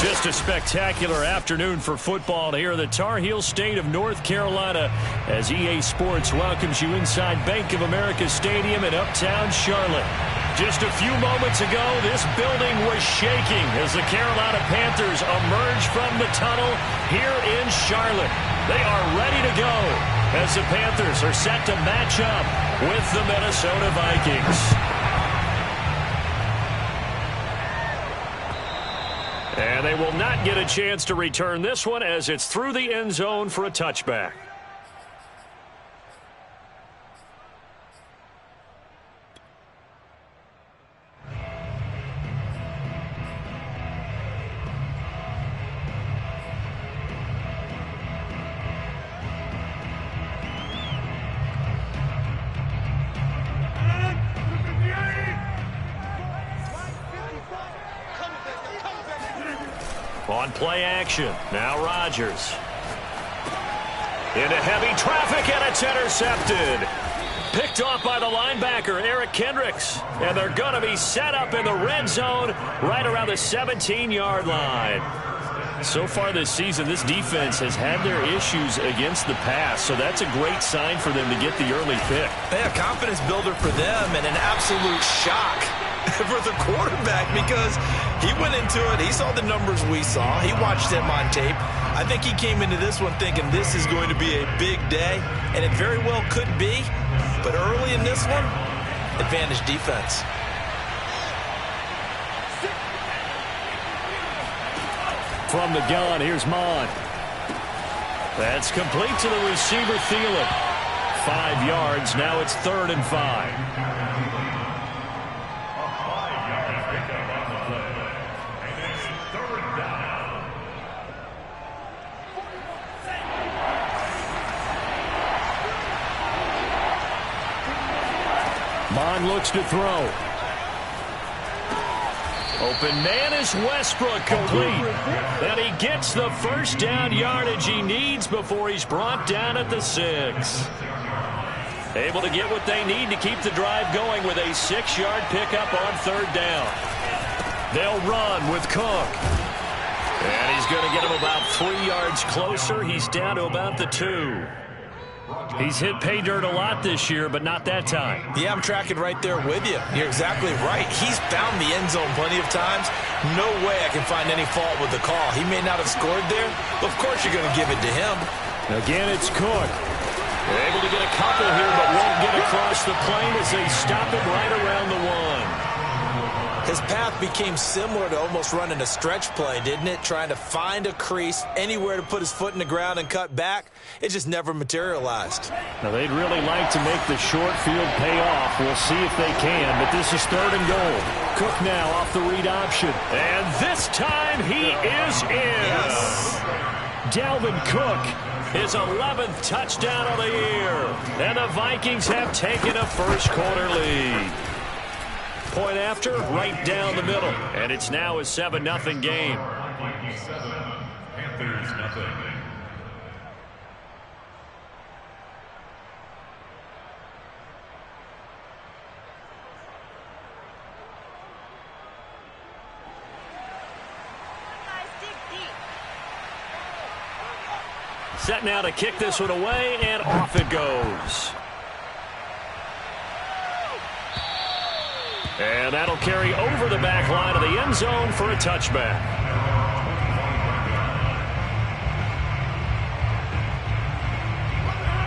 Just a spectacular afternoon for football here in the Tar Heel state of North Carolina as EA Sports welcomes you inside Bank of America Stadium in uptown Charlotte. Just a few moments ago, this building was shaking as the Carolina Panthers emerge from the tunnel here in Charlotte. They are ready to go as the Panthers are set to match up with the Minnesota Vikings. And they will not get a chance to return this one as it's through the end zone for a touchback. On play action, now Rodgers. Into heavy traffic, and it's intercepted. Picked off by the linebacker, Eric Kendricks. And they're going to be set up in the red zone right around the 17-yard line. So far this season, this defense has had their issues against the pass, so that's a great sign for them to get the early pick. Yeah, confidence builder for them and an absolute shock for the quarterback because he went into it. He saw the numbers we saw. He watched them on tape. I think he came into this one thinking this is going to be a big day, and it very well could be. But early in this one, advantage defense. From the gun, here's Mon. That's complete to the receiver, Thielen. 5 yards, now it's 3rd and 5. Mon looks to throw. Open man is Westbrook, complete. And he gets the first down yardage he needs before he's brought down at the 6. Able to get what they need to keep the drive going with a 6-yard pickup on 3rd down. They'll run with Cook. And he's going to get him about 3 yards closer. He's down to about the 2. He's hit pay dirt a lot this year, but not that time. Yeah, I'm tracking right there with you. You're exactly right. He's found the end zone plenty of times. No way I can find any fault with the call. He may not have scored there, but of course you're going to give it to him. Again, it's Cook. They're able to get a couple here, but won't get across the plane as they stop him right around the 1. His path became similar to almost running a stretch play, didn't it? Trying to find a crease, anywhere to put his foot in the ground and cut back. It just never materialized. Now, they'd really like to make the short field pay off. We'll see if they can, but this is 3rd and goal. Cook now off the read option. And this time he is in. Yes. Dalvin Cook, his 11th touchdown of the year. And the Vikings have taken a first quarter lead. Point after, right down the middle. And it's now a 7-0 game. Vikings 7, Panthers nothing. Set now to kick this one away, and off it goes. And that'll carry over the back line of the end zone for a touchback.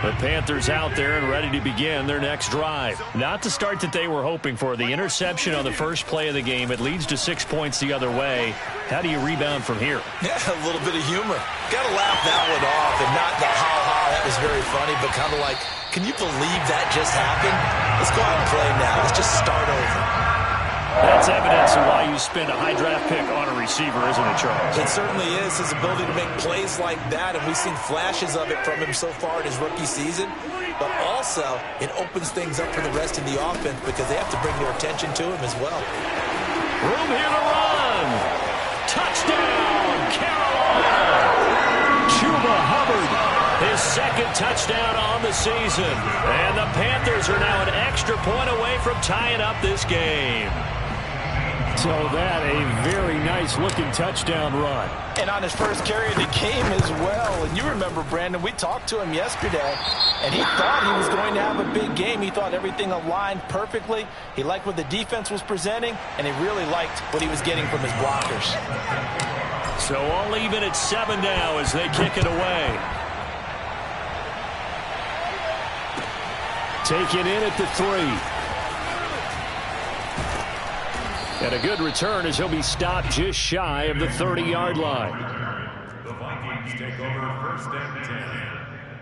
The Panthers out there and ready to begin their next drive. Not the start that they were hoping for. The interception on the first play of the game. It leads to 6 points the other way. How do you rebound from here? Yeah, a little bit of humor. Got to laugh that one off and not the ha-ha. That was very funny, but kind of like, can you believe that just happened? Let's go out and play now. Let's just start over. That's evidence of why you spend a high draft pick on a receiver, isn't it, Charles? It certainly is. His ability to make plays like that, and we've seen flashes of it from him so far in his rookie season. But also, it opens things up for the rest of the offense because they have to bring their attention to him as well. Room here to run. Touchdown, Carolina. Chuba Hubbard, his 2nd touchdown on the season. And the Panthers are now an extra point away from tying up this game. So that a very nice-looking touchdown run. And on his first carry of the game as well. And you remember, Brandon, we talked to him yesterday, and he thought he was going to have a big game. He thought everything aligned perfectly. He liked what the defense was presenting, and he really liked what he was getting from his blockers. So all even at 7 now as they kick it away. Taken in at the 3. And a good return as he'll be stopped just shy of the 30-yard line. The Vikings take over first and 10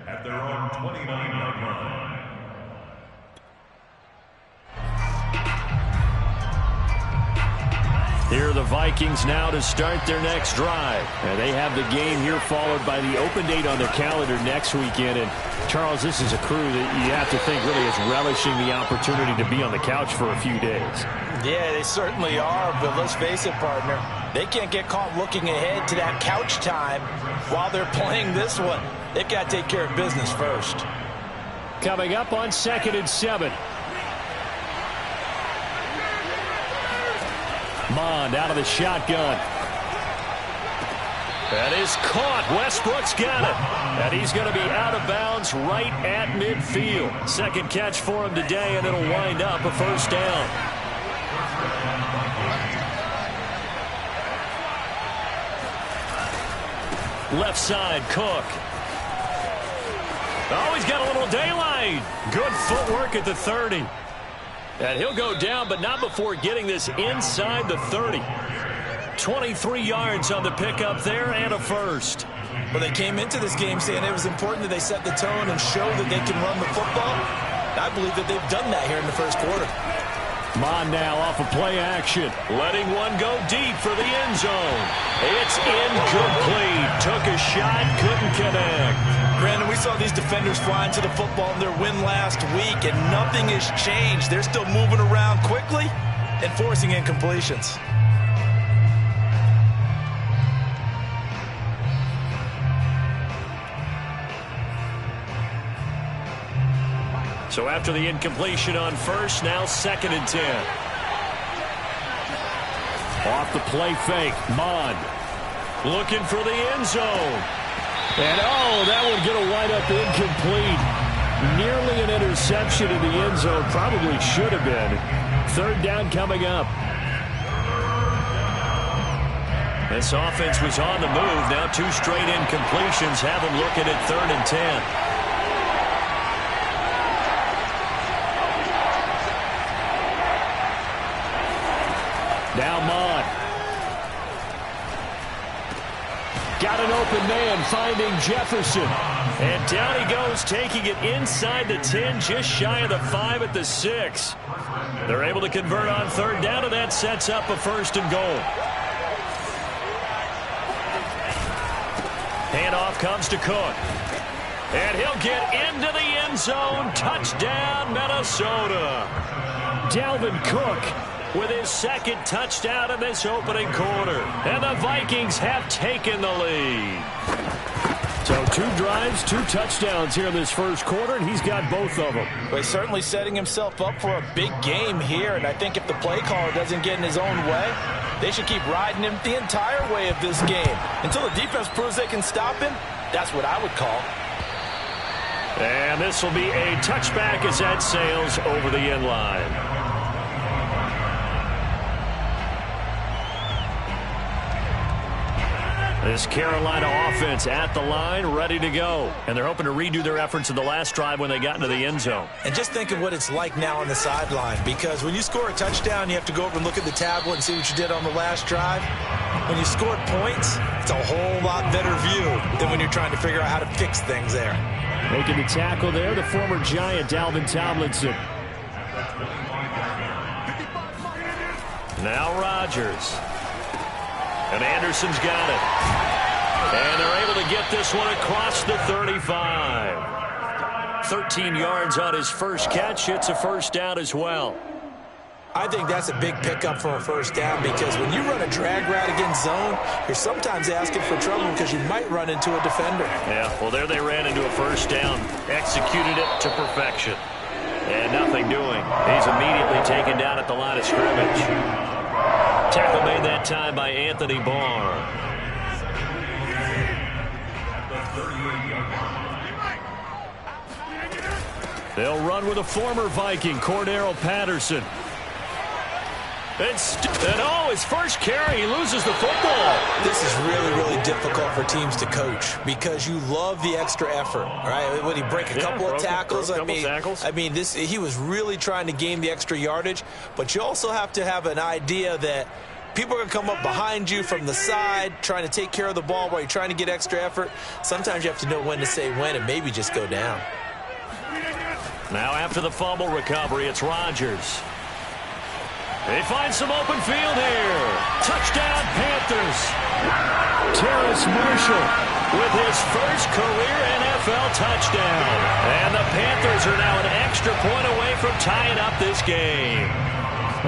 at their own 29-yard line. Here are the Vikings now to start their next drive. And they have the game here followed by the open date on their calendar next weekend. And, Charles, this is a crew that you have to think really is relishing the opportunity to be on the couch for a few days. Yeah, they certainly are, but let's face it, partner. They can't get caught looking ahead to that couch time while they're playing this one. They've got to take care of business first. Coming up on 2nd and 7. Mond out of the shotgun. That is caught. Westbrook's got it. And he's going to be out of bounds right at midfield. Second catch for him today, and it'll wind up a first down. Left side, Cook. Oh, he's got a little daylight. Good footwork at the 30. And he'll go down, but not before getting this inside the 30. 23 yards on the pickup there and a first. Well, they came into this game saying it was important that they set the tone and show that they can run the football. I believe that they've done that here in the first quarter. Mond now off of play action. Letting one go deep for the end zone. It's incomplete. Took a shot, couldn't connect. Brandon, we saw these defenders flying to the football in their win last week, and nothing has changed. They're still moving around quickly and forcing incompletions. So after the incompletion on first, now 2nd and 10. Off the play fake, Mond looking for the end zone. And oh, that one going to wind up incomplete. Nearly an interception in the end zone. Probably should have been. 3rd down coming up. This offense was on the move. Now 2 straight incompletions have them looking at 3rd and 10. Now Mond. Got an open man, finding Jefferson. And down he goes, taking it inside the 10, just shy of the 5 at the 6. They're able to convert on 3rd down, and that sets up a 1st and goal. Handoff comes to Cook. And he'll get into the end zone. Touchdown, Minnesota. Dalvin Cook with his 2nd touchdown in this opening quarter. And the Vikings have taken the lead. So 2 drives, 2 touchdowns here in this first quarter, and he's got both of them. Well, he's certainly setting himself up for a big game here, and I think if the play caller doesn't get in his own way, they should keep riding him the entire way of this game. Until the defense proves they can stop him, that's what I would call. And this will be a touchback as that sails over the end line. This Carolina offense at the line, ready to go. And they're hoping to redo their efforts in the last drive when they got into the end zone. And just think of what it's like now on the sideline, because when you score a touchdown, you have to go over and look at the tablet and see what you did on the last drive. When you scored points, it's a whole lot better view than when you're trying to figure out how to fix things there. Making the tackle there, the former Giant, Dalvin Tomlinson. Now Rodgers. And Anderson's got it. And they're able to get this one across the 35. 13 yards on his first catch. It's a first down as well. I think that's a big pickup for a first down, because when you run a drag route against zone, you're sometimes asking for trouble because you might run into a defender. Yeah, well, there they ran into a first down. Executed it to perfection. And nothing doing. He's immediately taken down at the line of scrimmage. Tackle made that time by Anthony Barr. They'll run with a former Viking, Cordero Patterson. His first carry, he loses the football. This is really, really difficult for teams to coach because you love the extra effort, right? Would he break a couple of tackles? I mean, he was really trying to gain the extra yardage, but you also have to have an idea that people are going to come up behind you from the side, trying to take care of the ball while you're trying to get extra effort. Sometimes you have to know when to say when and maybe just go down. Now after the fumble recovery, it's Rodgers. They find some open field here. Touchdown, Panthers. Terrace Marshall with his first career NFL touchdown. And the Panthers are now an extra point away from tying up this game.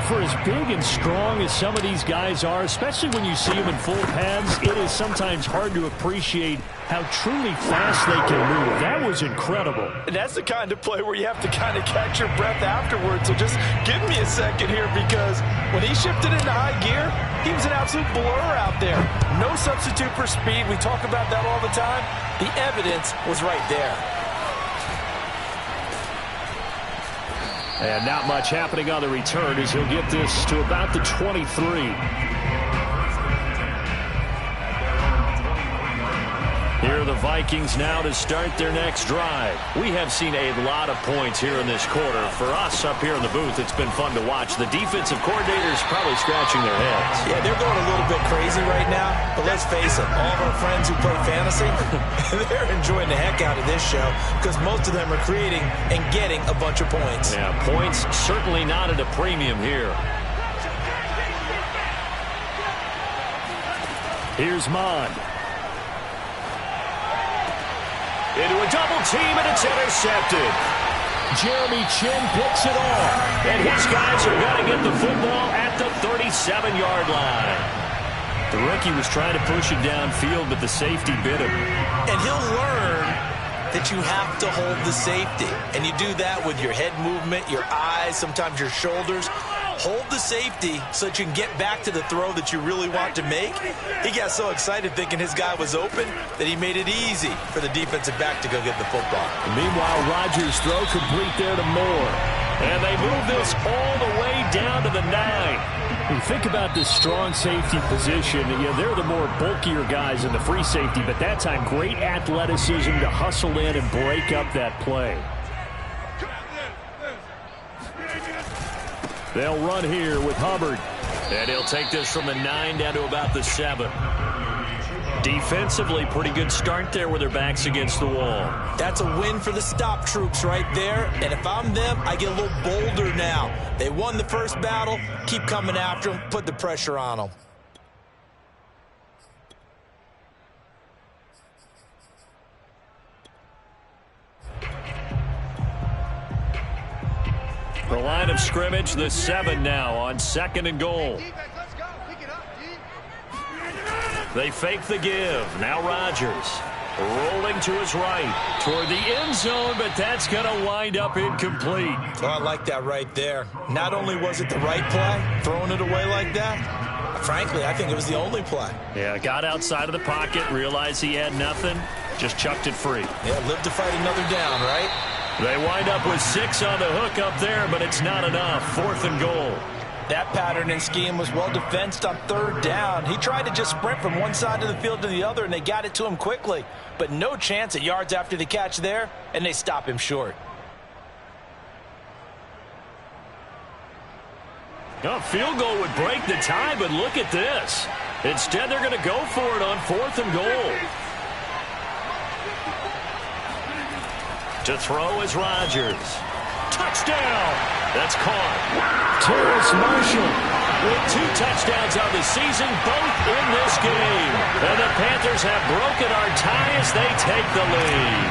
For as big and strong as some of these guys are, especially when you see them in full pads, it is sometimes hard to appreciate how truly fast they can move. That was incredible. And that's the kind of play where you have to kind of catch your breath afterwards. So just give me a second here, because when he shifted into high gear, he was an absolute blur out there. No substitute for speed. We talk about that all the time. The evidence was right there. And not much happening on the return as he'll get this to about the 23. Here are the Vikings now to start their next drive. We have seen a lot of points here in this quarter. For us up here in the booth, it's been fun to watch. The defensive coordinators probably scratching their heads. Yeah, they're going a little bit crazy right now. But let's face it, all of our friends who play fantasy, they're enjoying the heck out of this show because most of them are creating and getting a bunch of points. Yeah, points certainly not at a premium here. Here's Mond. Into a double team, and it's intercepted. Jeremy Chin picks it off. And his guys are going to get the football at the 37-yard line. The rookie was trying to push it downfield, but the safety bit him. And he'll learn that you have to hold the safety. And you do that with your head movement, your eyes, sometimes your shoulders. Hold the safety so that you can get back to the throw that you really want to make. He got so excited thinking his guy was open that he made it easy for the defensive back to go get the football. And meanwhile, Rodgers' throw complete there to Moore. And they move this all the way down to the 9. When you think about this strong safety position, they're the more bulkier guys in the free safety, but that time great athleticism to hustle in and break up that play. They'll run here with Hubbard. And he'll take this from the 9 down to about the 7. Defensively, pretty good start there with their backs against the wall. That's a win for the stop troops right there. And if I'm them, I get a little bolder now. They won the first battle. Keep coming after them. Put the pressure on them. The line of scrimmage, the 7 now on 2nd and goal. They fake the give. Now Rodgers rolling to his right toward the end zone, but that's going to wind up incomplete. Oh, I like that right there. Not only was it the right play, throwing it away like that, frankly, I think it was the only play. Yeah, got outside of the pocket, realized he had nothing, just chucked it free. Yeah, live to fight another down, right? They wind up with 6 on the hook up there, but it's not enough. 4th and goal. That pattern and scheme was well defensed on 3rd down. He tried to just sprint from one side of the field to the other, and they got it to him quickly. But no chance at yards after the catch there, and they stop him short. A field goal would break the tie, but look at this. Instead, they're going to go for it on 4th and goal. To throw is Rodgers. Touchdown! That's caught. Terrace Marshall with 2 touchdowns on the season, both in this game. And the Panthers have broken our tie as they take the lead.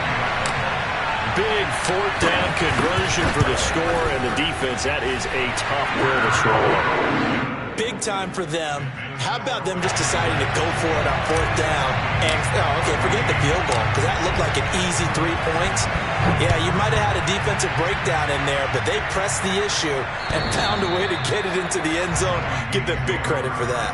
Big 4th down conversion for the score, and the defense, that is a tough pill to swallow. Big time for them. How about them just deciding to go for it on 4th down? And, forget the field goal, because that looked like an easy 3 points. Yeah, you might have had a defensive breakdown in there, but they pressed the issue and found a way to get it into the end zone. Give them big credit for that.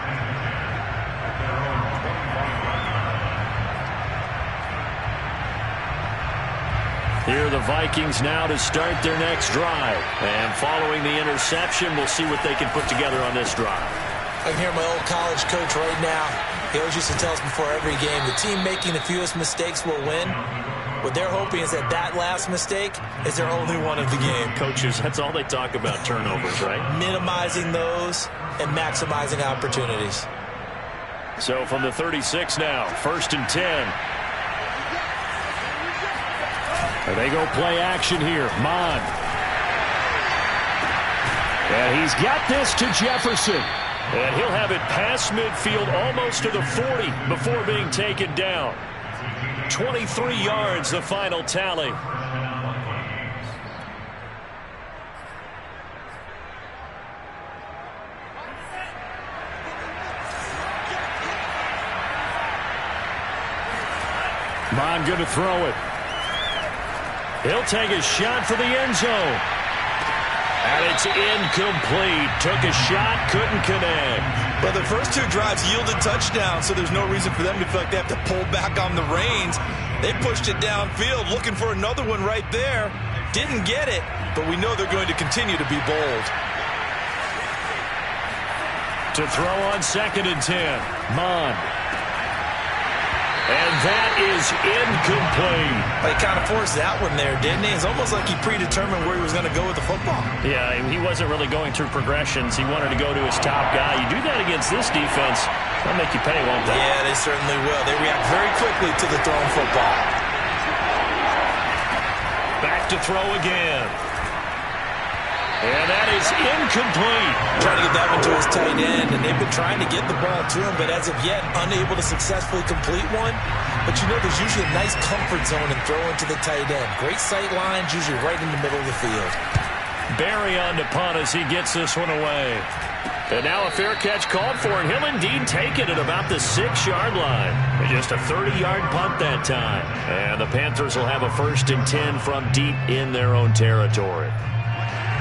Here are the Vikings now to start their next drive. And following the interception, we'll see what they can put together on this drive. I can hear my old college coach right now. He always used to tell us before every game, the team making the fewest mistakes will win. What they're hoping is that last mistake is their only one of the game. Coaches, that's all they talk about, turnovers, right? Minimizing those and maximizing opportunities. So from the 36 now, 1st and 10. They go play action here. Mon. And he's got this to Jefferson. And he'll have it past midfield almost to the 40 before being taken down. 23 yards, the final tally. Mon going to throw it. He'll take a shot for the end zone. And it's incomplete. Took a shot, couldn't connect. But the first 2 drives yielded touchdowns, so there's no reason for them to feel like they have to pull back on the reins. They pushed it downfield, looking for another one right there. Didn't get it, but we know they're going to continue to be bold. To throw on 2nd and 10. Mon. And that is incomplete. He kind of forced that one there, didn't he? It's almost like he predetermined where he was going to go with the football. Yeah, he wasn't really going through progressions. He wanted to go to his top guy. You do that against this defense, they'll make you pay, won't they? Yeah, they certainly will. They react very quickly to the thrown football. Back to throw again. And that is incomplete. Trying to get that one to his tight end, and they've been trying to get the ball to him, but as of yet, unable to successfully complete one. But there's usually a nice comfort zone in throwing to the tight end. Great sight lines, usually right in the middle of the field. Barry on the punt as he gets this one away. And now a fair catch called for, and he'll indeed take it at about the 6-yard line. And just a 30-yard punt that time. And the Panthers will have a 1st and 10 from deep in their own territory.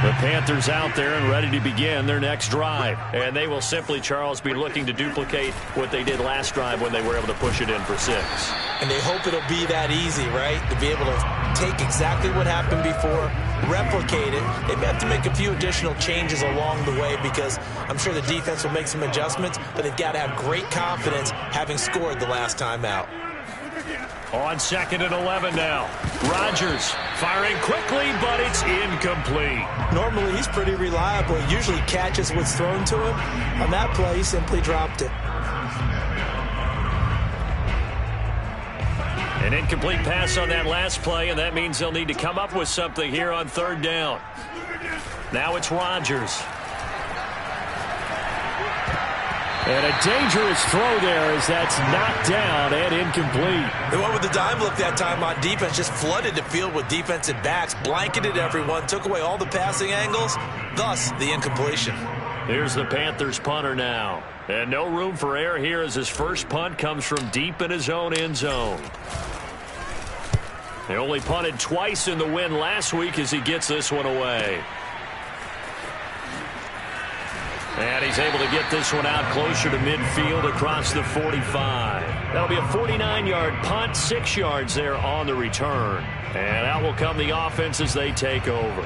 The Panthers out there and ready to begin their next drive. And they will simply, Charles, be looking to duplicate what they did last drive when they were able to push it in for 6. And they hope it'll be that easy, right? To be able to take exactly what happened before, replicate it. They may have to make a few additional changes along the way because I'm sure the defense will make some adjustments, but they've got to have great confidence having scored the last time out. On 2nd and 11 now. Rodgers firing quickly, but it's incomplete. Normally, he's pretty reliable. He usually catches what's thrown to him. On that play, he simply dropped it. An incomplete pass on that last play, and that means they'll need to come up with something here on 3rd down. Now it's Rodgers. And a dangerous throw there as that's knocked down and incomplete. They went with the dime look that time on defense, just flooded the field with defensive backs, blanketed everyone, took away all the passing angles, thus the incompletion. Here's the Panthers punter now. And no room for error here as his first punt comes from deep in his own end zone. They only punted twice in the win last week as he gets this one away. And he's able to get this one out closer to midfield across the 45. That'll be a 49-yard punt, 6 yards there on the return. And out will come the offense as they take over.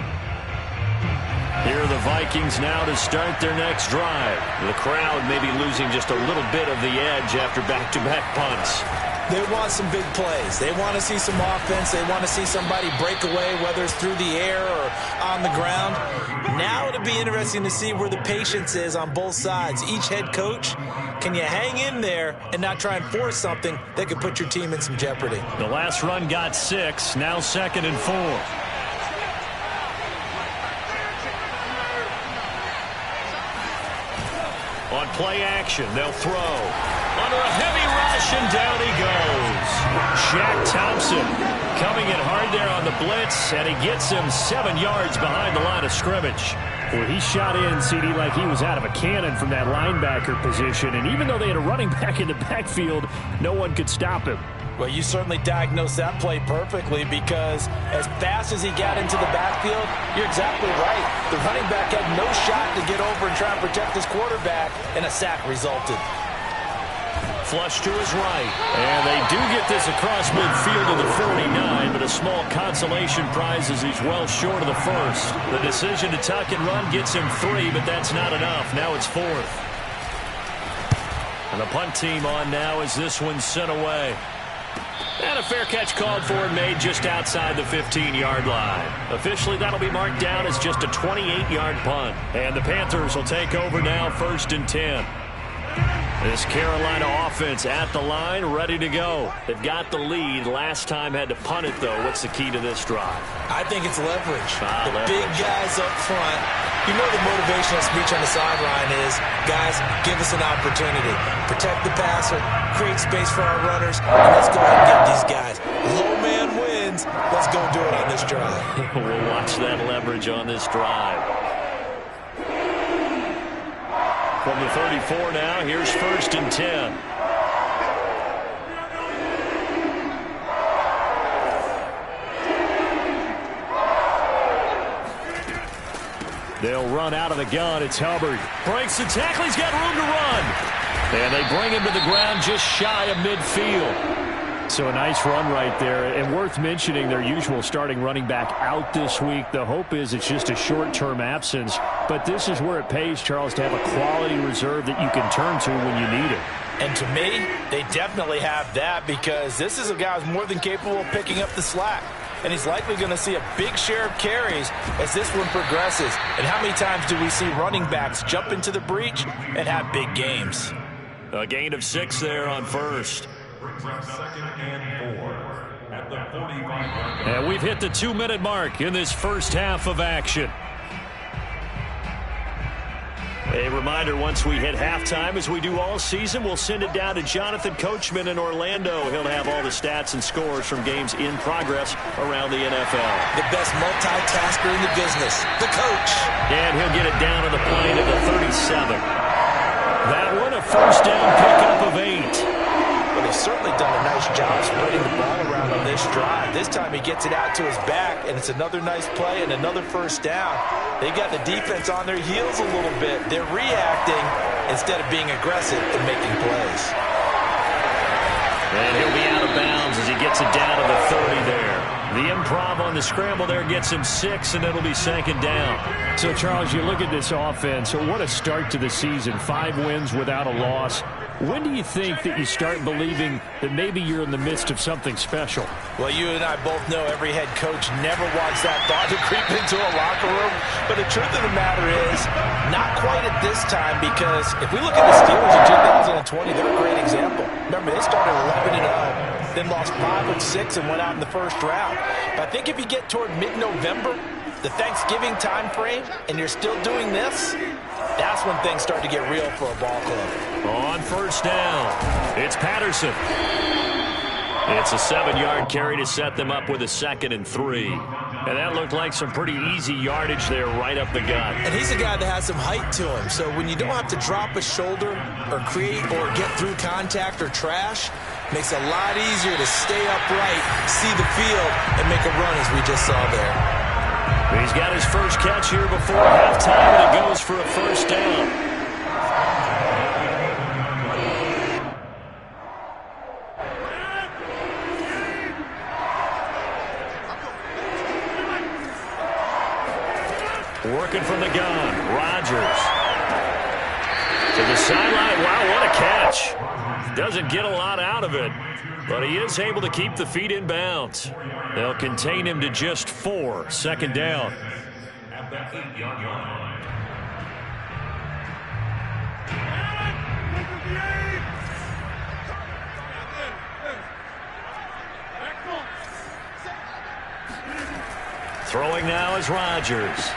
Here are the Vikings now to start their next drive. The crowd may be losing just a little bit of the edge after back-to-back punts. They want some big plays. They want to see some offense. They want to see somebody break away, whether it's through the air or on the ground. Now it'll be interesting to see where the patience is on both sides. Each head coach, can you hang in there and not try and force something that could put your team in some jeopardy? The last run got 6, now 2nd and 4. On play action, they'll throw. Under a heavy rush, and down he goes. Shaq Thompson coming in hard there on the blitz, and he gets him 7 yards behind the line of scrimmage. Well, he shot in, CD, like he was out of a cannon from that linebacker position. And even though they had a running back in the backfield, no one could stop him. Well, you certainly diagnosed that play perfectly because as fast as he got into the backfield, you're exactly right. The running back had no shot to get over and try and protect his quarterback, and a sack resulted. Flush to his right. And they do get this across midfield to the 49, but a small consolation prize as he's well short of the first. The decision to tuck and run gets him 3, but that's not enough. Now it's 4th. And the punt team on now as this one's sent away. And a fair catch called for and made just outside the 15-yard line. Officially, that'll be marked down as just a 28-yard punt. And the Panthers will take over now, 1st and 10. This Carolina offense at the line, ready to go. They've got the lead. Last time had to punt it, though. What's the key to this drive? I think it's leverage. Leverage. Big guys up front. You know the motivational speech on the sideline is, guys, give us an opportunity. Protect the passer, create space for our runners, and let's go ahead and get these guys. Low man wins. Let's go do it on this drive. We'll watch that leverage on this drive. From the 34 now, here's 1st and 10. They'll run out of the gun. It's Hubbard. Breaks the tackle. He's got room to run. And they bring him to the ground just shy of midfield. So a nice run right there. And worth mentioning, their usual starting running back out this week. The hope is it's just a short-term absence. But this is where it pays, Charles, to have a quality reserve that you can turn to when you need it. And to me, they definitely have that because this is a guy who's more than capable of picking up the slack. And he's likely going to see a big share of carries as this one progresses. And how many times do we see running backs jump into the breach and have big games? A gain of 6 there on 1st. Brings up 2nd and 4 at the 45-yard line. And we've hit the 2-minute mark in this first half of action. A reminder, once we hit halftime, as we do all season, we'll send it down to Jonathan Coachman in Orlando. He'll have all the stats and scores from games in progress around the NFL. The best multitasker in the business, the coach. And he'll get it down to the plane of the 37. That one, a first down pickup of 8. Well, they've certainly done a nice job spreading the ball around on this drive. This time he gets it out to his back, and it's another nice play and another first down. They got the defense on their heels a little bit. They're reacting instead of being aggressive and making plays. And he'll be out of bounds as he gets it down to the 30 there. The improv on the scramble there gets him 6, and it'll be 2nd down. So, Charles, you look at this offense. So what a start to the season. 5 wins without a loss. When do you think that you start believing that maybe you're in the midst of something special? Well, you and I both know every head coach never wants that thought to creep into a locker room. But the truth of the matter is, not quite at this time, because if we look at the Steelers in 2020, they're a great example. Remember, they started 11-0, then lost 5 of 6 and went out in the first round. But I think if you get toward mid-November, the Thanksgiving time frame, and you're still doing this, that's when things start to get real for a ball club. On first down, it's Patterson. It's a 7-yard carry to set them up with a 2nd and 3. And that looked like some pretty easy yardage there right up the gut. And he's a guy that has some height to him. So when you don't have to drop a shoulder or create or get through contact or trash, makes it a lot easier to stay upright, see the field, and make a run as we just saw there. He's got his first catch here before halftime, and it goes for a first down. Working from the gun, Rodgers. To the sideline. Wow, what a catch. Doesn't get a lot out of it, but he is able to keep the feet in bounds. They'll contain him to just 4. 2nd down. At the 8-yard line. Throwing now is Rodgers.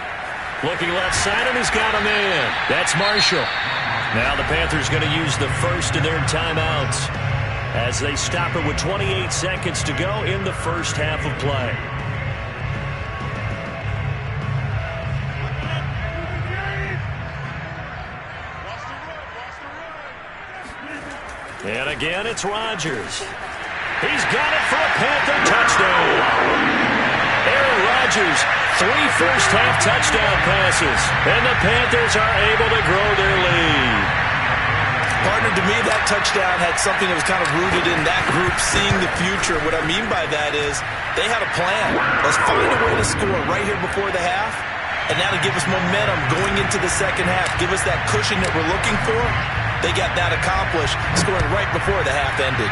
Looking left side, and he's got him in. That's Marshall. Now the Panthers going to use the first of their timeouts as they stop it with 28 seconds to go in the first half of play. And again, it's Rodgers. He's got it for a Panther touchdown. Aaron Rodgers, 3 first-half touchdown passes, and the Panthers are able to grow their lead. Partner, to me, that touchdown had something that was kind of rooted in that group seeing the future. What I mean by that is they had a plan. Let's find a way to score right here before the half, and that'll give us momentum going into the second half. Give us that cushion that we're looking for. They got that accomplished, scoring right before the half ended.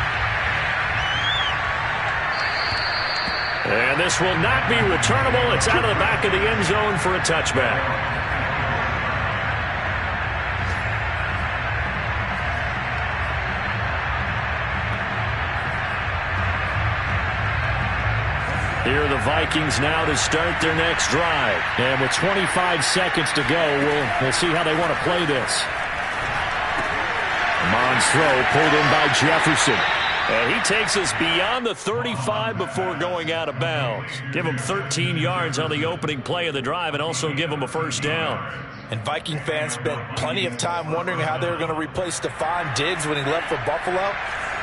And this will not be returnable. It's out of the back of the end zone for a touchback. Here are the Vikings now to start their next drive. And with 25 seconds to go, we'll see how they want to play this. Amon's throw pulled in by Jefferson. And he takes us beyond the 35 before going out of bounds. Give him 13 yards on the opening play of the drive and also give him a first down. And Viking fans spent plenty of time wondering how they were going to replace Stephon Diggs when he left for Buffalo.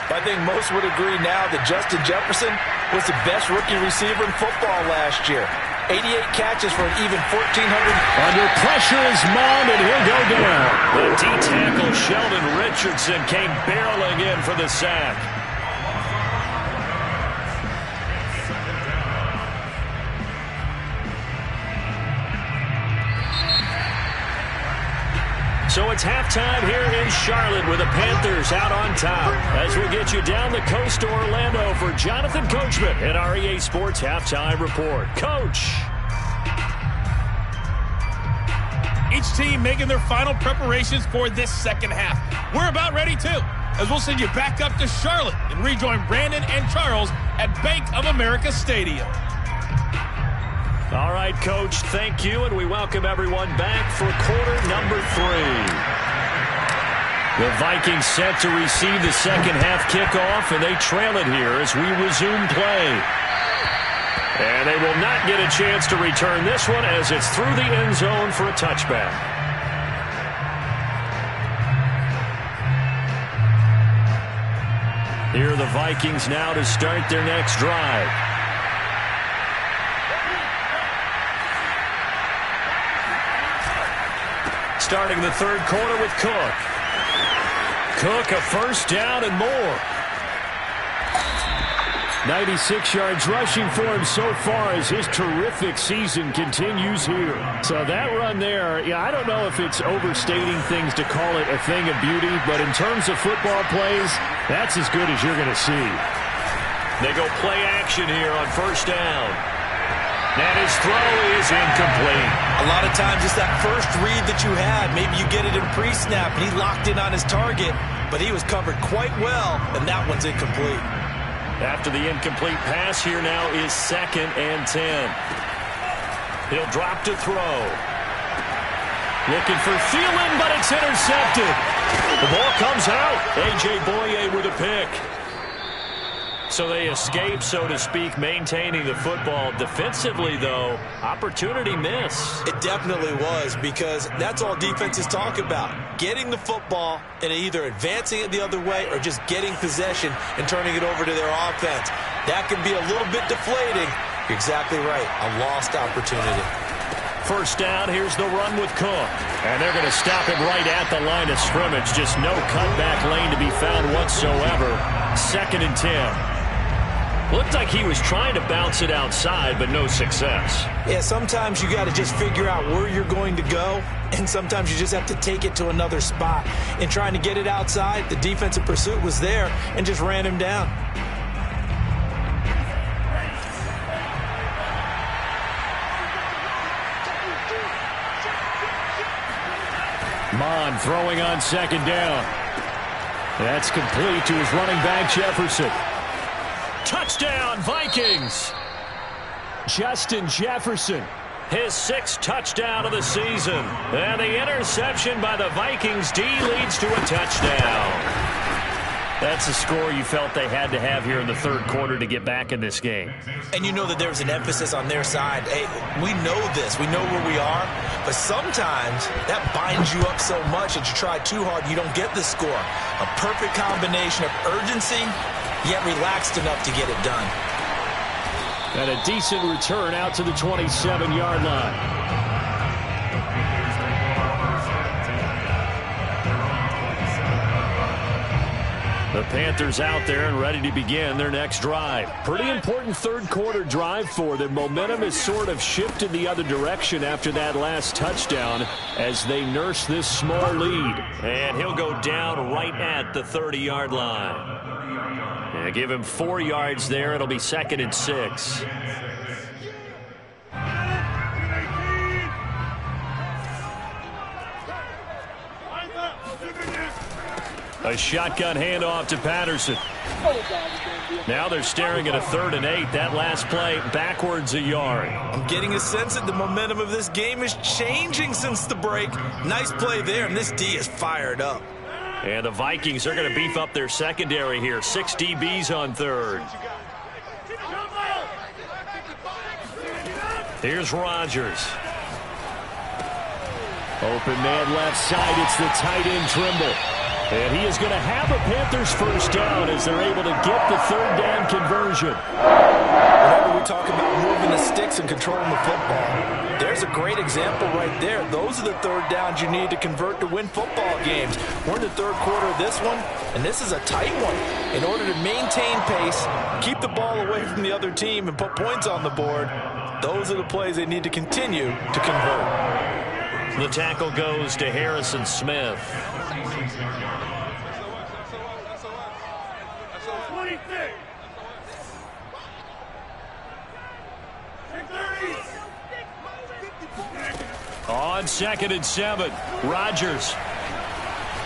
But I think most would agree now that Justin Jefferson was the best rookie receiver in football last year. 88 catches for an even 1,400. Under pressure is Mond, and he'll go down. The D-tackle Sheldon Richardson came barreling in for the sack. So it's halftime here in Charlotte with the Panthers out on top. As we get you down the coast to Orlando for Jonathan Coachman at our EA Sports Halftime Report. Coach. Each team making their final preparations for this second half. We're about ready too, as we'll send you back up to Charlotte and rejoin Brandon and Charles at Bank of America Stadium. All right, Coach, thank you, and we welcome everyone back for quarter number 3. The Vikings set to receive the second half kickoff, and they trail it here as we resume play. And they will not get a chance to return this one as it's through the end zone for a touchback. Here are the Vikings now to start their next drive. Starting the third quarter with Cook. Cook, a first down and more. 96 yards rushing for him so far as his terrific season continues here. So that run there, yeah, I don't know if it's overstating things to call it a thing of beauty, but in terms of football plays, that's as good as you're going to see. They go play action here on first down. And his throw is incomplete. A lot of times it's that first read that you had. Maybe you get it in pre-snap, and he locked in on his target, but he was covered quite well, and that one's incomplete. After the incomplete pass, here now is 2nd and 10. He'll drop to throw. Looking for Thielen, but it's intercepted. The ball comes out. A.J. Boye with a pick. So they escape, so to speak, maintaining the football. Defensively, though, opportunity miss. It definitely was, because that's all defenses talk about. Getting the football and either advancing it the other way or just getting possession and turning it over to their offense. That can be a little bit deflating. You're exactly right. A lost opportunity. First down, here's the run with Cook. And they're going to stop him right at the line of scrimmage. Just no cutback lane to be found whatsoever. 2nd and 10. Looked like he was trying to bounce it outside, but no success. Yeah, sometimes you got to just figure out where you're going to go, and sometimes you just have to take it to another spot. In trying to get it outside, the defensive pursuit was there and just ran him down. Mond throwing on 2nd down. That's complete to his running back, Jefferson. Touchdown, Vikings! Justin Jefferson. His 6th touchdown of the season. And the interception by the Vikings D leads to a touchdown. That's a score you felt they had to have here in the third quarter to get back in this game. And you know that there was an emphasis on their side. Hey, we know this. We know where we are. But sometimes that binds you up so much that you try too hard, you don't get the score. A perfect combination of urgency, yet relaxed enough to get it done. And a decent return out to the 27-yard line. The Panthers out there and ready to begin their next drive. Pretty important third quarter drive for them. Momentum has sort of shifted the other direction after that last touchdown as they nurse this small lead. And he'll go down right at the 30-yard line. And give him 4 yards there. It'll be 2nd and 6. A shotgun handoff to Patterson. Now they're staring at a 3rd and 8. That last play backwards a yard. I'm getting a sense that the momentum of this game is changing since the break. Nice play there, and this D is fired up. And the Vikings are going to beef up their secondary here. 6 DBs on 3rd. Here's Rodgers. Open man left side. It's the tight end Trimble. And he is going to have a Panthers first down as they're able to get the 3rd down conversion. Whenever we talk about moving the sticks and controlling the football, there's a great example right there. Those are the 3rd downs you need to convert to win football games. We're in the 3rd quarter of this one, and this is a tight one. In order to maintain pace, keep the ball away from the other team, and put points on the board, those are the plays they need to continue to convert. The tackle goes to Harrison Smith. On 2nd and 7, Rodgers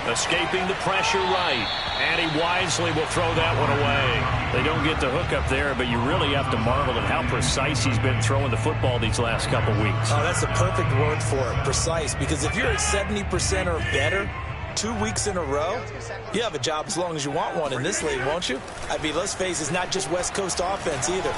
escaping the pressure right, and he wisely will throw that one away. They don't get the hook up there, but you really have to marvel at how precise he's been throwing the football these last couple weeks. Oh, that's the perfect word for it, precise, because if you're at 70% or better 2 weeks in a row, you have a job as long as you want one in this league, won't you? I mean, let's face it, it's not just West Coast offense either.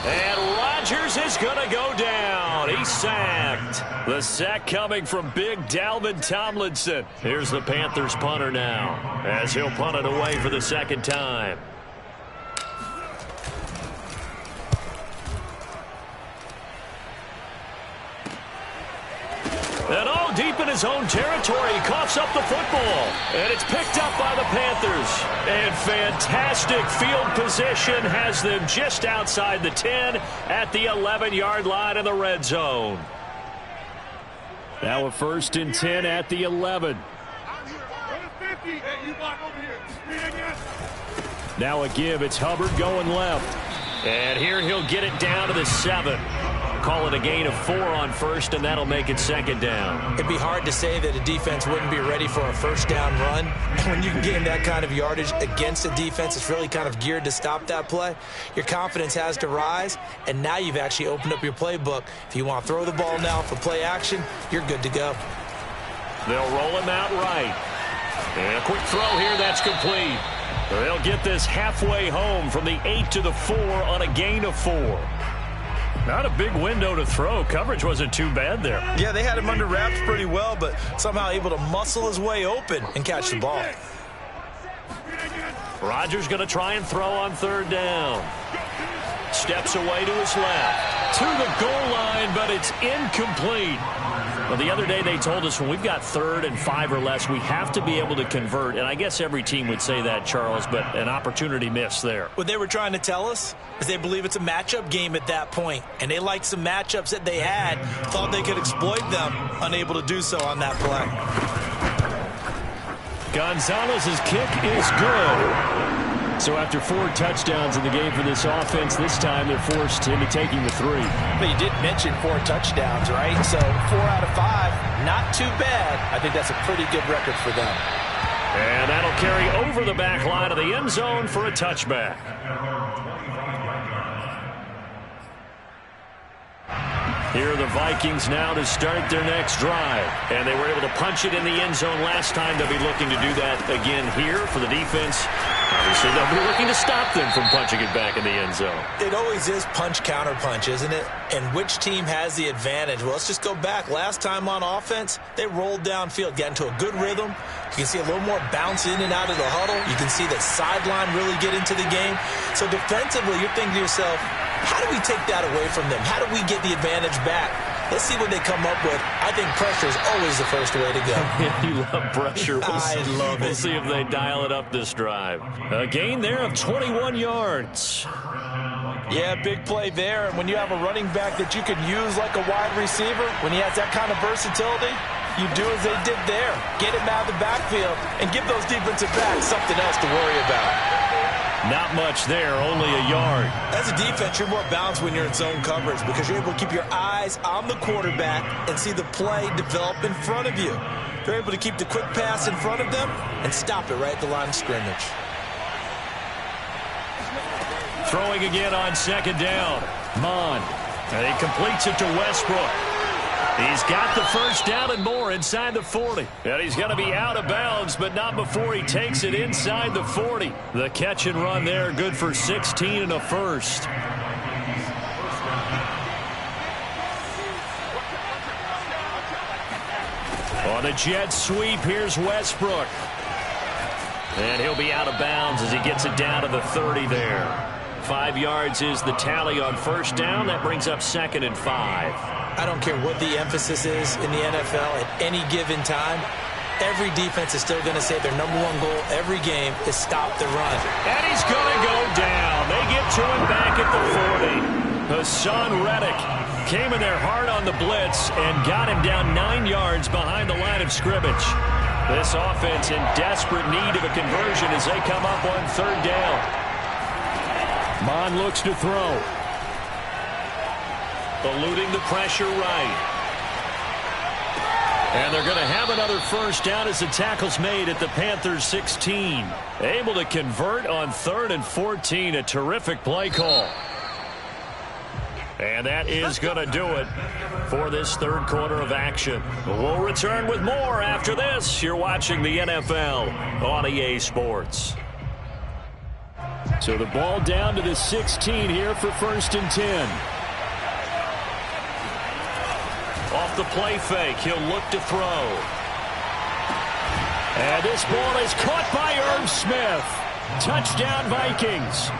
And Rodgers is going to go down. He's sacked. The sack coming from big Dalvin Tomlinson. Here's the Panthers punter now as he'll punt it away for the 2nd time. And all deep in his own territory, he coughs up the football. And it's picked up by the Panthers. And fantastic field position has them just outside the 10 at the 11-yard line in the red zone. Now a 1st and 10 at the 11. Now a give. It's Hubbard going left. And here he'll get it down to the 7. Call it a gain of 4 on 1st, and that'll make it 2nd down. It'd be hard to say that a defense wouldn't be ready for a 1st down run. When you can gain that kind of yardage against a defense that's really kind of geared to stop that play, your confidence has to rise, and now you've actually opened up your playbook. If you want to throw the ball now for play action, you're good to go. They'll roll him out right. And a quick throw here, that's complete. They'll get this halfway home from the 8 to the 4 on a gain of 4. Not a big window to throw. Coverage wasn't too bad there. Yeah, they had him under wraps pretty well, but somehow able to muscle his way open and catch the ball. Rodgers going to try and throw on 3rd down. Steps away to his left. To the goal line, but it's incomplete. Well, the other day they told us when we've got 3rd and 5 or less, we have to be able to convert. And I guess every team would say that, Charles, but an opportunity missed there. What they were trying to tell us is they believe it's a matchup game at that point. And they liked some matchups that they had, thought they could exploit them, unable to do so on that play. Gonzalez's kick is good. So after 4 touchdowns in the game for this offense, this time they're forced into taking the 3. But you did mention 4 touchdowns, right? So 4 out of 5, not too bad. I think that's a pretty good record for them. And that'll carry over the back line of the end zone for a touchback. Here are the Vikings now to start their next drive. And they were able to punch it in the end zone last time. They'll be looking to do that again here for the defense. Obviously, they'll be looking to stop them from punching it back in the end zone. It always is punch-counter-punch, isn't it? And which team has the advantage? Well, let's just go back. Last time on offense, they rolled downfield, got into a good rhythm. You can see a little more bounce in and out of the huddle. You can see the sideline really get into the game. So defensively, you're thinking to yourself, how do we take that away from them? How do we get the advantage back? Let's see what they come up with. I think pressure is always the first way to go. You love pressure. I love it. We'll see if they dial it up this drive. A gain there of 21 yards. Yeah, big play there. And when you have a running back that you can use like a wide receiver, when he has that kind of versatility, you do as they did there. Get him out of the backfield and give those defensive backs something else to worry about. Not much there, only a yard. As a defense, you're more balanced when you're in zone coverage because you're able to keep your eyes on the quarterback and see the play develop in front of you. They're able to keep the quick pass in front of them and stop it right at the line of scrimmage. Throwing again on second down. Mon. And he completes it to Westbrook. He's got the first down and more inside the 40. And he's going to be out of bounds, but not before he takes it inside the 40. The catch and run there, good for 16 and a first. On a jet sweep, here's Westbrook. And he'll be out of bounds as he gets it down to the 30 there. 5 yards is the tally on first down. That brings up 2nd and 5. I don't care what the emphasis is in the NFL at any given time. Every defense is still going to say their #1 goal every game is stop the run. And he's going to go down. They get to him back at the 40. Hassan Reddick came in there hard on the blitz and got him down 9 yards behind the line of scrimmage. This offense in desperate need of a conversion as they come up on 3rd down. Mon looks to throw. Eluding the pressure right. And they're going to have another first down as the tackle's made at the Panthers 16. Able to convert on 3rd and 14. A terrific play call. And that is going to do it for this 3rd quarter of action. We'll return with more after this. You're watching the NFL on EA Sports. So the ball down to the 16 here for 1st and 10. Off the play fake, he'll look to throw. And this ball is caught by Irv Smith. Touchdown Vikings.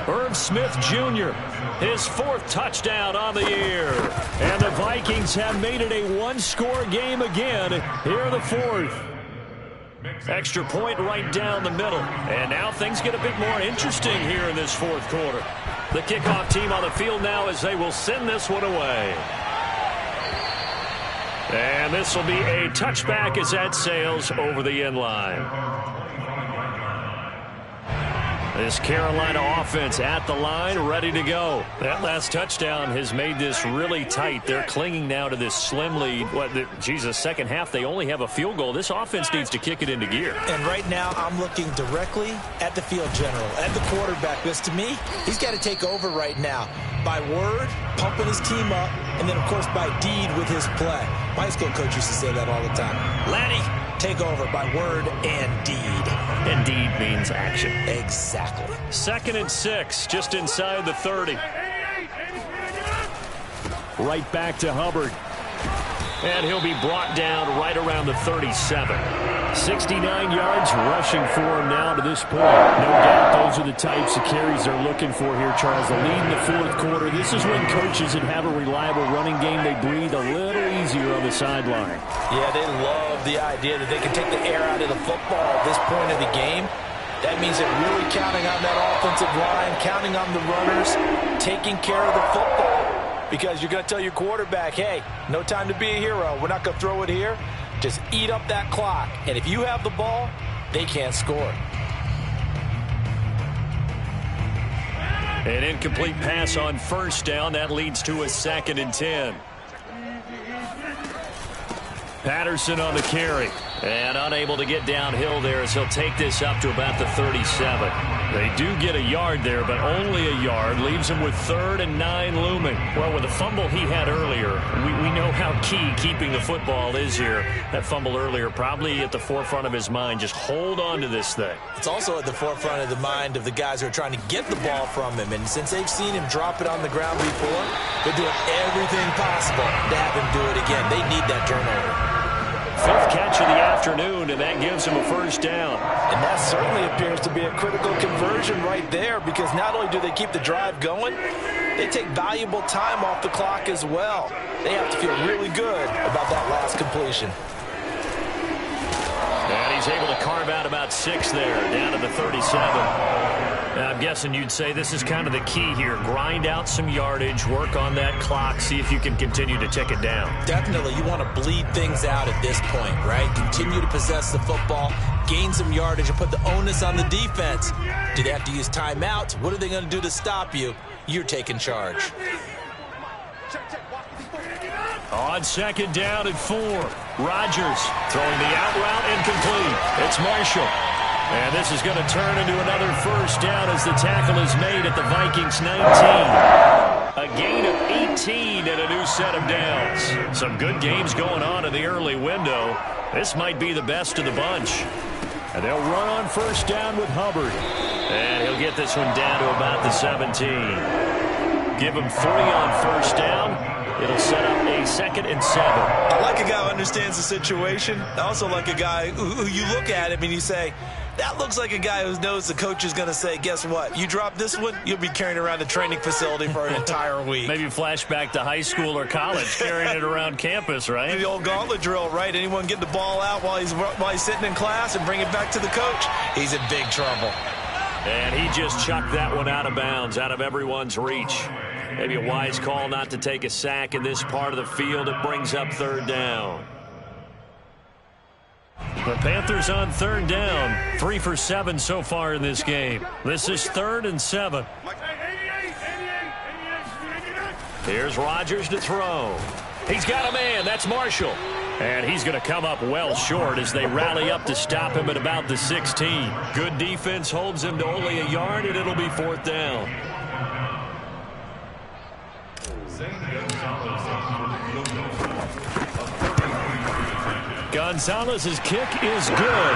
Irv Smith Jr., his 4th touchdown on the year. And the Vikings have made it a 1-score game again. Here the 4th. Extra point right down the middle. And now things get a bit more interesting here in this 4th quarter. The kickoff team on the field now as they will send this one away. And this will be a touchback as that sails over the end line. This Carolina offense at the line, ready to go. That last touchdown has made this really tight. They're clinging now to this slim lead. Second half, they only have a field goal. This offense needs to kick it into gear. And right now, I'm looking directly at the field general, at the quarterback. Because to me, he's got to take over right now. By word, pumping his team up, and then, of course, by deed with his play. My high school coach used to say that all the time. Laddie, take over by word and deed. And deed means action. Exactly. 2nd and 6, just inside the 30. Right back to Hubbard. And he'll be brought down right around the 37. 69 yards rushing for him now to this point. No doubt those are the types of carries they're looking for here, Charles. The lead in the 4th quarter. This is when coaches that have a reliable running game, they breathe a little easier on the sideline. Yeah, they love the idea that they can take the air out of the football at this point of the game. That means they're really counting on that offensive line, counting on the runners, taking care of the football. Because you're going to tell your quarterback, hey, no time to be a hero. We're not going to throw it here. Just eat up that clock. And if you have the ball, they can't score. An incomplete pass on first down. That leads to a 2nd and 10. Patterson on the carry. And unable to get downhill there as he'll take this up to about the 37. They do get a yard there, but only a yard. Leaves him with 3rd and 9 looming. Well, with the fumble he had earlier, we know how key keeping the football is here. That fumble earlier probably at the forefront of his mind. Just hold on to this thing. It's also at the forefront of the mind of the guys who are trying to get the ball from him. And since they've seen him drop it on the ground before, they're doing everything possible to have him do it again. They need that turnover. 5th catch of the afternoon, and that gives him a 1st down. And that certainly appears to be a critical conversion right there, because not only do they keep the drive going, they take valuable time off the clock as well. They have to feel really good about that last completion. And he's able to carve out about 6 there, down to the 37. I'm guessing you'd say this is kind of the key here. Grind out some yardage, work on that clock, see if you can continue to tick it down. Definitely. You want to bleed things out at this point, right? Continue to possess the football, gain some yardage, and put the onus on the defense. Do they have to use timeouts? What are they going to do to stop you? You're taking charge. On 2nd down and 4. Rodgers throwing the out route incomplete. It's Marshall. And this is going to turn into another 1st down as the tackle is made at the Vikings 19. A gain of 18 and a new set of downs. Some good games going on in the early window. This might be the best of the bunch. And they'll run on 1st down with Hubbard. And he'll get this one down to about the 17. Give him 3 on 1st down. It'll set up a 2nd and 7. I like a guy who understands the situation. I also like a guy who you look at him and you say, that looks like a guy who knows the coach is going to say, guess what? You drop this one, you'll be carrying around the training facility for an entire week. Maybe flashback to high school or college, carrying it around campus, right? The old gauntlet drill, right? Anyone get the ball out while he's sitting in class and bring it back to the coach? He's in big trouble. And he just chucked that one out of bounds, out of everyone's reach. Maybe a wise call not to take a sack in this part of the field. It brings up 3rd down. The Panthers on 3rd down. 3 for 7 so far in this game. This is 3rd and 7. Here's Rodgers to throw. He's got a man. That's Marshall. And he's going to come up well short as they rally up to stop him at about the 16. Good defense holds him to only a yard, and it'll be 4th down. Gonzalez's kick is good.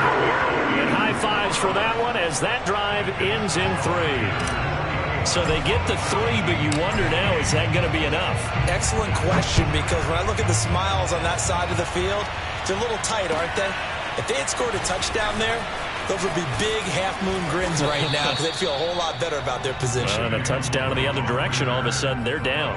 And high fives for that one as that drive ends in 3. So they get the 3, but you wonder now, is that going to be enough? Excellent question, because when I look at the smiles on that side of the field, they're a little tight, aren't they? If they had scored a touchdown there, those would be big half-moon grins right now because they'd feel a whole lot better about their position. And a touchdown in the other direction, all of a sudden they're down.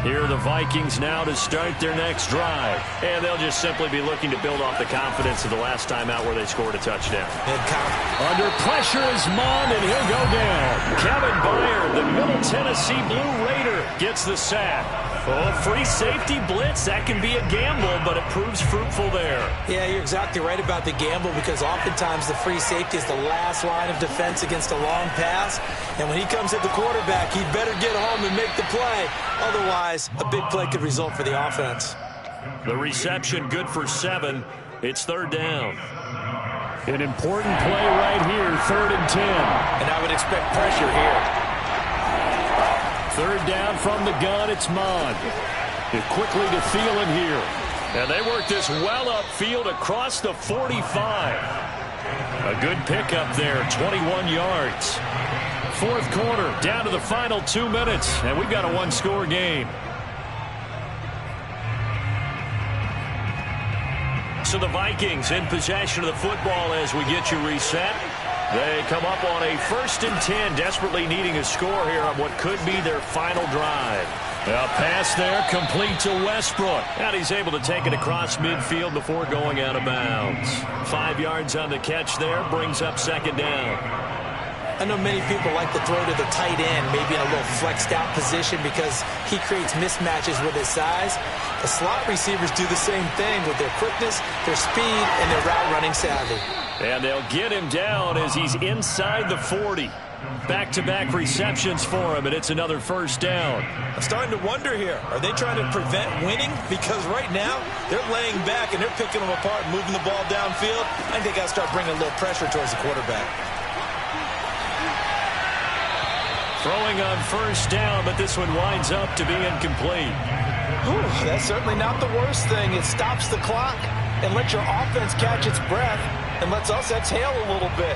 Here are the Vikings now to start their next drive. And they'll just simply be looking to build off the confidence of the last time out where they scored a touchdown. Under pressure is Mond, and he'll go down. Kevin Byard, the Middle Tennessee Blue Raider, gets the sack. Oh, free safety blitz, that can be a gamble, but it proves fruitful there. Yeah, you're exactly right about the gamble, because oftentimes the free safety is the last line of defense against a long pass. And when he comes at the quarterback, he'd better get home and make the play. Otherwise, a big play could result for the offense. The reception good for 7. It's 3rd down. An important play right here, 3rd and 10. And I would expect pressure here. 3rd down from the gun, it's Mond. It quickly to Thielen here. And they work this well upfield across the 45. A good pickup there, 21 yards. 4th quarter, down to the final 2 minutes, and we've got a 1-score game. So the Vikings in possession of the football as we get you reset. They come up on a 1st and 10, desperately needing a score here on what could be their final drive. A pass there complete to Westbrook. And he's able to take it across midfield before going out of bounds. 5 yards on the catch there, brings up 2nd down. I know many people like to throw to the tight end, maybe in a little flexed out position, because he creates mismatches with his size. The slot receivers do the same thing with their quickness, their speed, and their route running savvy. And they'll get him down as he's inside the 40. Back-to-back receptions for him, and it's another first down. I'm starting to wonder here. Are they trying to prevent winning? Because right now, they're laying back and they're picking them apart and moving the ball downfield. I think they got to start bringing a little pressure towards the quarterback. Throwing on first down, but this one winds up to be incomplete. Whew, that's certainly not the worst thing. It stops the clock and lets your offense catch its breath and lets us exhale a little bit.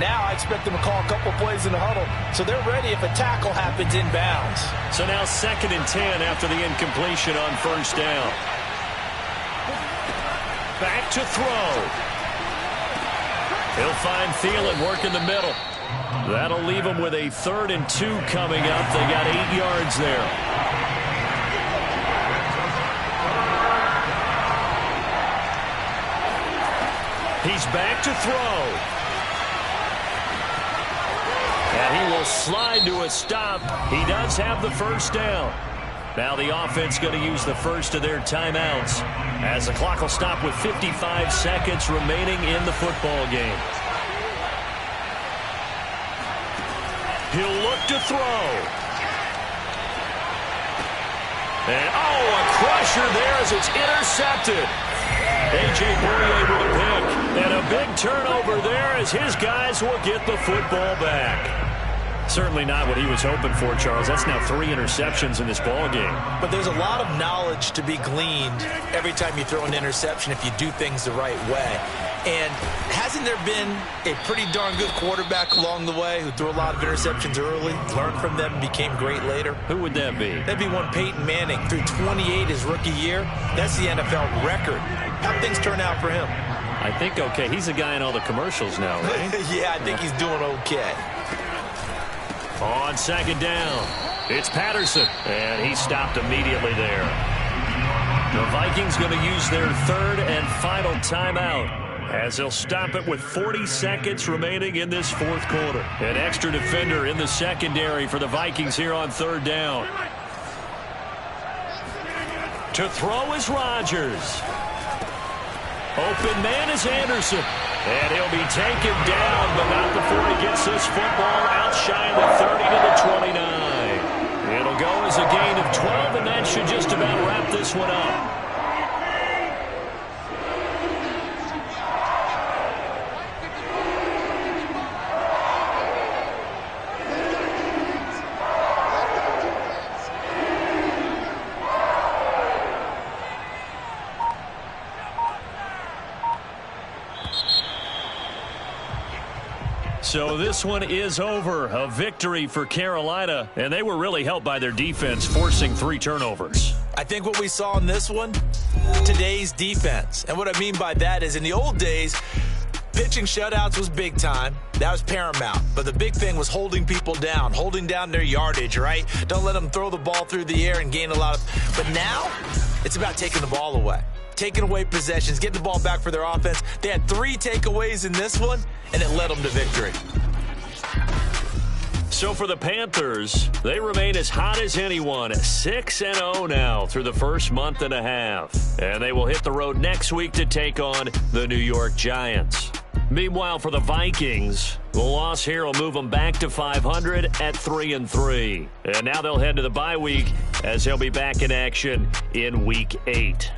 Now I expect them to call a couple plays in the huddle, so they're ready if a tackle happens inbounds. So now 2nd and 10 after the incompletion on first down. Back to throw. He'll find Thielen working the middle. That'll leave him with a 3rd and 2 coming up. They got 8 yards there. He's back to throw. And he will slide to a stop. He does have the first down. Now the offense going to use the first of their timeouts as the clock will stop with 55 seconds remaining in the football game. He'll look to throw. And, a crusher there as it's intercepted. A.J. Bourrier with a pick. And a big turnover there as his guys will get the football back. Certainly not what he was hoping for, Charles. That's now 3 interceptions in this ball game. But there's a lot of knowledge to be gleaned every time you throw an interception if you do things the right way. And hasn't there been a pretty darn good quarterback along the way who threw a lot of interceptions early, learned from them, became great later? Who would that be? That'd be one Peyton Manning. Threw 28 his rookie year. That's the NFL record. How'd things turn out for him? I think okay. He's a guy in all the commercials now, right? Yeah, I think he's doing okay. On 2nd down, it's Patterson, and he stopped immediately there. The Vikings going to use their 3rd and final timeout as they'll stop it with 40 seconds remaining in this 4th quarter. An extra defender in the secondary for the Vikings here on 3rd down. To throw is Rodgers. Open man is Anderson. And he'll be taken down, but not before he gets this football outshined the 30 to the 29. It'll go as a gain of 12, and that should just about wrap this one up. So this one is over. A victory for Carolina, and they were really helped by their defense, forcing 3 turnovers. I think what we saw in this one, today's defense. And what I mean by that is in the old days, pitching shutouts was big time. That was paramount. But the big thing was holding people down, holding down their yardage, right? Don't let them throw the ball through the air and gain a lot of... But now, it's about taking the ball away. Taking away possessions, getting the ball back for their offense. They had 3 takeaways in this one, and it led them to victory. So for the Panthers, they remain as hot as anyone, 6-0 now through the first month and a half. And they will hit the road next week to take on the New York Giants. Meanwhile, for the Vikings, the loss here will move them back to 500 at 3-3. And now they'll head to the bye week as they'll be back in action in Week 8.